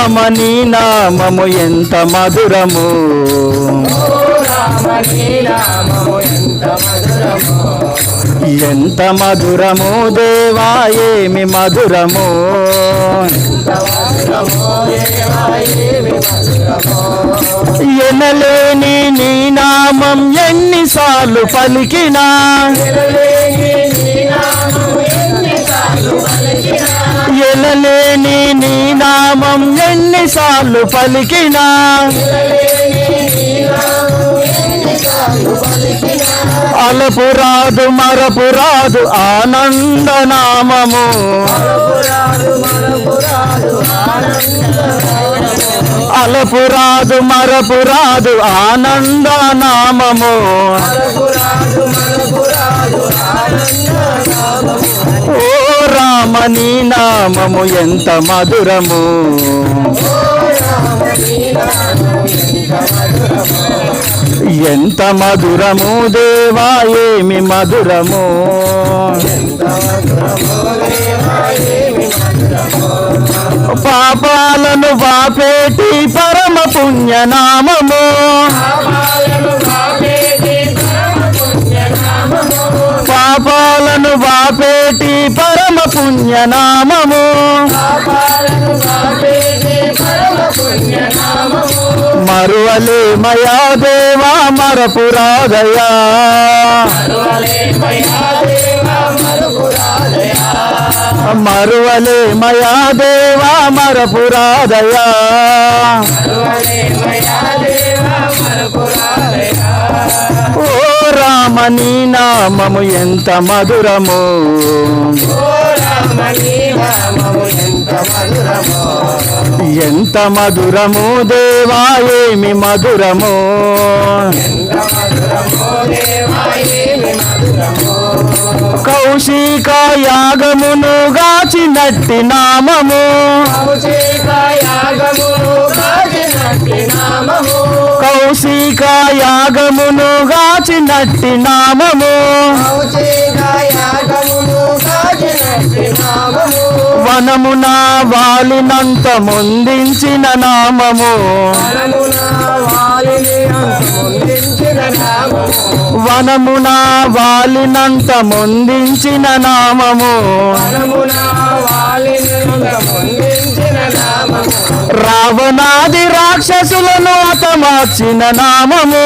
రామ నీ నామము ఎంత మధురము, ఎంత మధురము దేవా ఏమి మధురము, ఎనలేని నీ నామం ఎన్నిసార్లు పలికినా, ఎనలేని నీ నామం ఎన్నిసార్లు పలికినా, అలపురాదు మరపురాదు ఆనంద నామము, అలపురాదు మరపురాదు ఆనంద నామము, ఓ రామ నీ నామము ఎంత మధురము, ఎంత మధురము దేవా ఏమి మధురము, పాపాలను వాపేటి పరమ పుణ్యనామము, పాపాలను వాపేటి పరమ పుణ్యనామము, మరువలే మయా దేవా మరపురాదయా, మరువలే మయా దేవా మరపురాదయా, ఓ రామ నీ నామము ఎంత మధురము, ఎంత మధురము దేవా ఏమి మధురము, కౌశిక యాగమును గాచినట్టి నామము, కౌశిక యాగమును గాచినట్టి నామము, వనమున వాలినంత ముందించిన నామము, వనమున వాలినంత ముందించిన నామము, రావణాది రాక్షసులను హతమార్చిన నామము,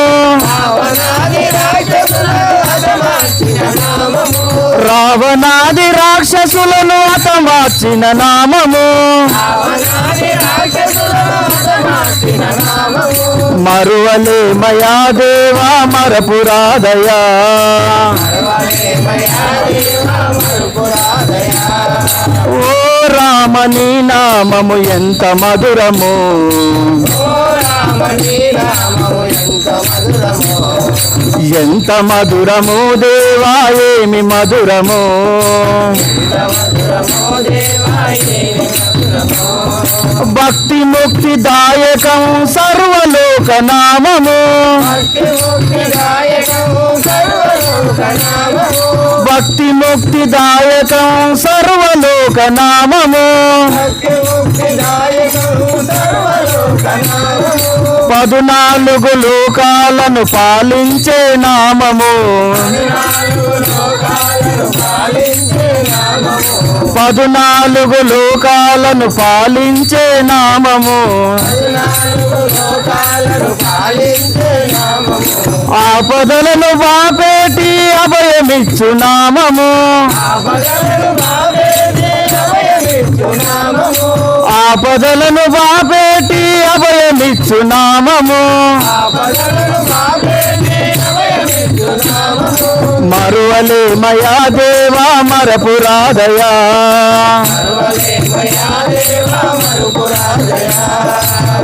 రావణాది రాక్షసులను హతమార్చిన నామము, మరువలే మయా దేవా మరపురాదయా, ఓ రామ నీ నామము ఎంత మధురము, ఎంత మధురము దేవా ఏమి మధురము, భక్తి ముక్తి దాయకం సర్వలోక నామము, భక్తి ముక్తి దాయకం సర్వలోక నామము, పదునాలుగు లోకాలను పాలించే నామము, పదునాలుగు లోకాలను పాలించే నామము, ఆపదలను వాపేటి అభయమిచ్చు నామము, ఆపదలను వాపేటి అభయమిచ్చు నామము, మరువలే మయా దేవా మరపురాదయా,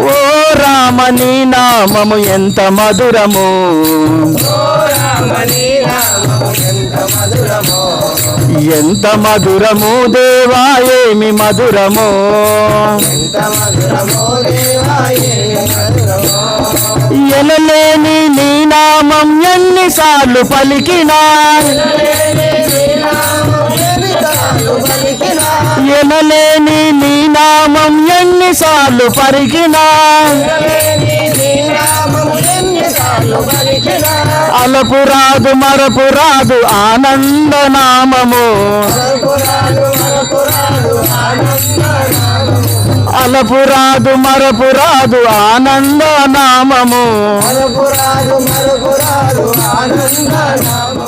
ఓ రామ నీ నామము ఎంత మధురము, ఎంత మధురము దేవా ఏమి మధురము, ఎనలేని నీ నామం ఎన్నిసార్లు పలికినా, పలికినా ఎనలేని నీ నామం ఎన్నిసార్లు పలికినా నీ నామము ఎన్నిసార్లు పలికినా అలపురాదు మరపురాదు ఆనంద నామము మరపురాదు ఆనంద నామము అలపురాదు మరపురాదు ఆనంద నామము మరపురాదు ఆనంద నామము